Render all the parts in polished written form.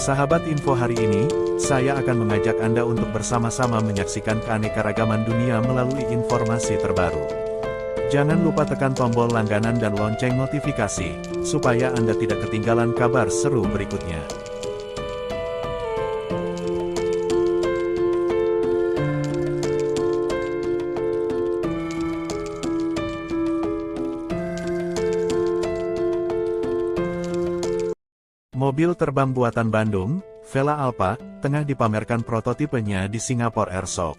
Sahabat info hari ini, saya akan mengajak Anda untuk bersama-sama menyaksikan keanekaragaman dunia melalui informasi terbaru. Jangan lupa tekan tombol langganan dan lonceng notifikasi, supaya Anda tidak ketinggalan kabar seru berikutnya. Mobil terbang buatan Bandung, Vela Alpa, tengah dipamerkan prototipenya di Singapore Airshow.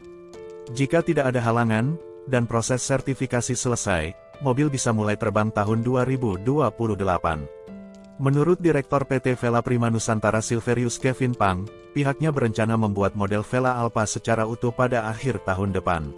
Jika tidak ada halangan, dan proses sertifikasi selesai, mobil bisa mulai terbang tahun 2028. Menurut Direktur PT Vela Prima Nusantara Silverius Kevin Pang, pihaknya berencana membuat model Vela Alpa secara utuh pada akhir tahun depan.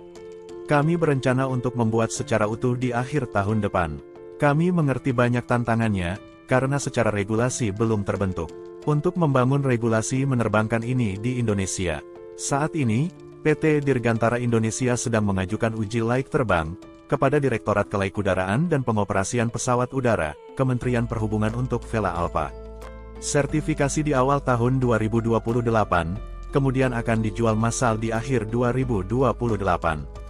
Kami berencana untuk membuat secara utuh di akhir tahun depan. Kami mengerti banyak tantangannya, karena secara regulasi belum terbentuk. Untuk membangun regulasi menerbangkan ini di Indonesia. Saat ini, PT Dirgantara Indonesia sedang mengajukan uji layak terbang kepada Direktorat Kelaikudaraan dan Pengoperasian Pesawat Udara, Kementerian Perhubungan untuk Vela Alpa. Sertifikasi di awal tahun 2028, kemudian akan dijual massal di akhir 2028.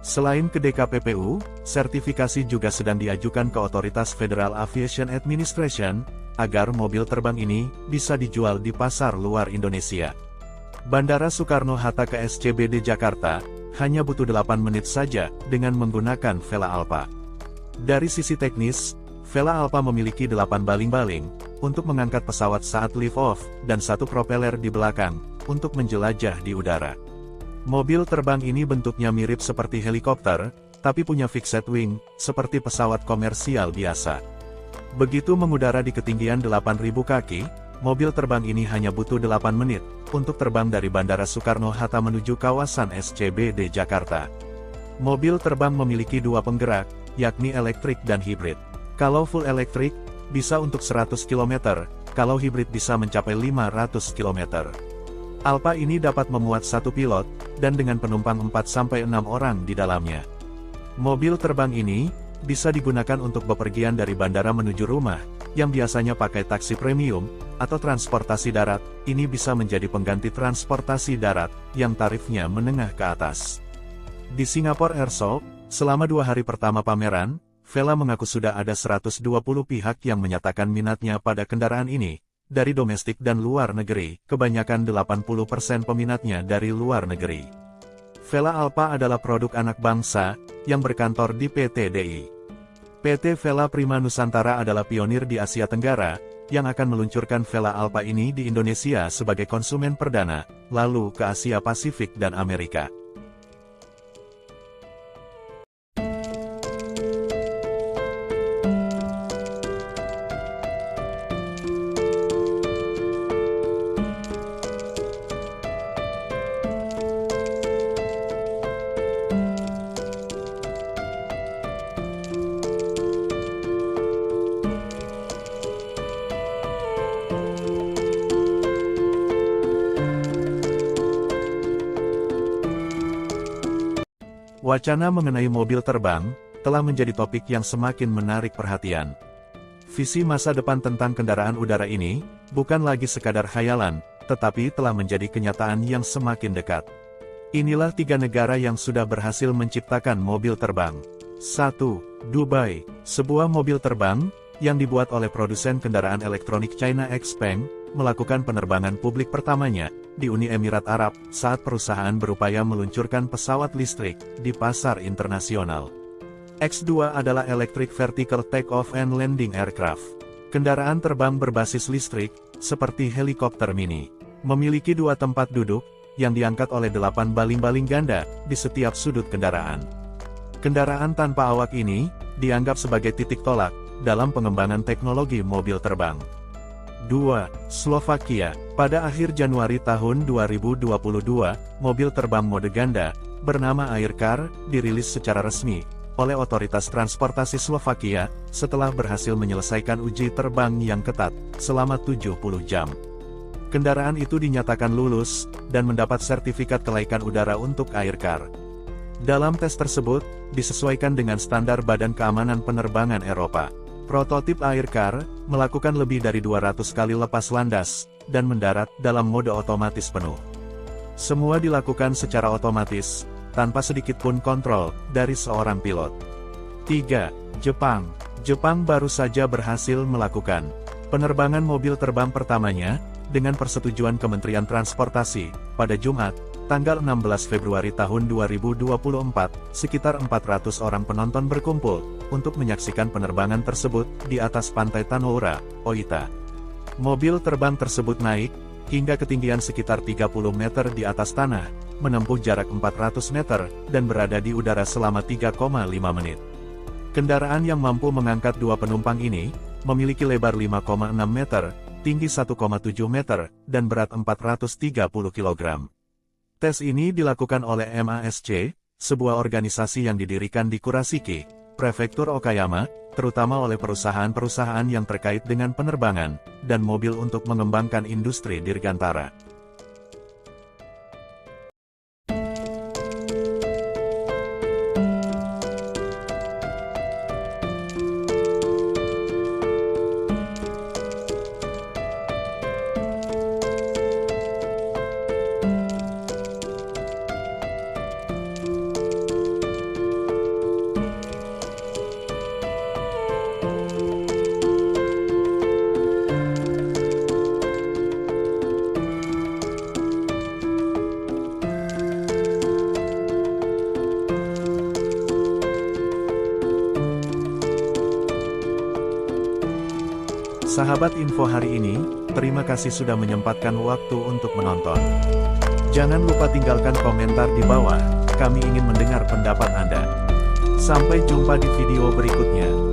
Selain ke DKPPU, sertifikasi juga sedang diajukan ke Otoritas Federal Aviation Administration, agar mobil terbang ini bisa dijual di pasar luar Indonesia. Bandara Soekarno-Hatta ke SCBD Jakarta, hanya butuh 8 menit saja dengan menggunakan Vela Alpa. Dari sisi teknis, Vela Alpa memiliki 8 baling-baling, untuk mengangkat pesawat saat lift-off, dan 1 propeller di belakang, untuk menjelajah di udara. Mobil terbang ini bentuknya mirip seperti helikopter, tapi punya fixed wing, seperti pesawat komersial biasa. Begitu mengudara di ketinggian 8.000 kaki, mobil terbang ini hanya butuh 8 menit, untuk terbang dari Bandara Soekarno-Hatta menuju kawasan SCBD Jakarta. Mobil terbang memiliki 2 penggerak, yakni elektrik dan hibrid. Kalau full elektrik, bisa untuk 100 km, kalau hibrid bisa mencapai 500 km. Alpa ini dapat memuat 1 pilot, dan dengan penumpang 4-6 orang di dalamnya. Mobil terbang ini, bisa digunakan untuk bepergian dari bandara menuju rumah, yang biasanya pakai taksi premium, atau transportasi darat, ini bisa menjadi pengganti transportasi darat, yang tarifnya menengah ke atas. Di Singapore Airshow, selama 2 hari pertama pameran, Vela mengaku sudah ada 120 pihak yang menyatakan minatnya pada kendaraan ini. Dari domestik dan luar negeri, kebanyakan 80% peminatnya dari luar negeri. Vela Alpa adalah produk anak bangsa, yang berkantor di PT DI. PT Vela Prima Nusantara adalah pionir di Asia Tenggara, yang akan meluncurkan Vela Alpa ini di Indonesia sebagai konsumen perdana, lalu ke Asia Pasifik dan Amerika. Wacana mengenai mobil terbang, telah menjadi topik yang semakin menarik perhatian. Visi masa depan tentang kendaraan udara ini, bukan lagi sekadar khayalan, tetapi telah menjadi kenyataan yang semakin dekat. Inilah 3 negara yang sudah berhasil menciptakan mobil terbang. 1. Dubai, sebuah mobil terbang, yang dibuat oleh produsen kendaraan elektronik China XPeng, melakukan penerbangan publik pertamanya, di Uni Emirat Arab, saat perusahaan berupaya meluncurkan pesawat listrik, di pasar internasional. X2 adalah Electric Vertical Take-Off and Landing Aircraft. Kendaraan terbang berbasis listrik, seperti helikopter mini. Memiliki 2 tempat duduk, yang diangkat oleh 8 baling-baling ganda, di setiap sudut kendaraan. Kendaraan tanpa awak ini, dianggap sebagai titik tolak, dalam pengembangan teknologi mobil terbang. 2. Slovakia, pada akhir Januari tahun 2022, mobil terbang mode ganda, bernama Aircar, dirilis secara resmi, oleh Otoritas Transportasi Slovakia, setelah berhasil menyelesaikan uji terbang yang ketat, selama 70 jam. Kendaraan itu dinyatakan lulus, dan mendapat sertifikat kelaikan udara untuk Aircar. Dalam tes tersebut, disesuaikan dengan standar Badan Keamanan Penerbangan Eropa. Prototip Aircar, melakukan lebih dari 200 kali lepas landas, dan mendarat dalam mode otomatis penuh. Semua dilakukan secara otomatis, tanpa sedikit pun kontrol dari seorang pilot. 3. Jepang. Jepang baru saja berhasil melakukan penerbangan mobil terbang pertamanya, dengan persetujuan Kementerian Transportasi, pada Jumat, tanggal 16 Februari tahun 2024, sekitar 400 orang penonton berkumpul, untuk menyaksikan penerbangan tersebut, di atas pantai Tanoura, Oita. Mobil terbang tersebut naik, hingga ketinggian sekitar 30 meter di atas tanah, menempuh jarak 400 meter, dan berada di udara selama 3,5 menit. Kendaraan yang mampu mengangkat 2 penumpang ini, memiliki lebar 5,6 meter, tinggi 1,7 meter, dan berat 430 kg. Tes ini dilakukan oleh MASC, sebuah organisasi yang didirikan di Kurashiki, Prefektur Okayama, terutama oleh perusahaan-perusahaan yang terkait dengan penerbangan, dan mobil untuk mengembangkan industri dirgantara. Sahabat info hari ini, terima kasih sudah menyempatkan waktu untuk menonton. Jangan lupa tinggalkan komentar di bawah, kami ingin mendengar pendapat Anda. Sampai jumpa di video berikutnya.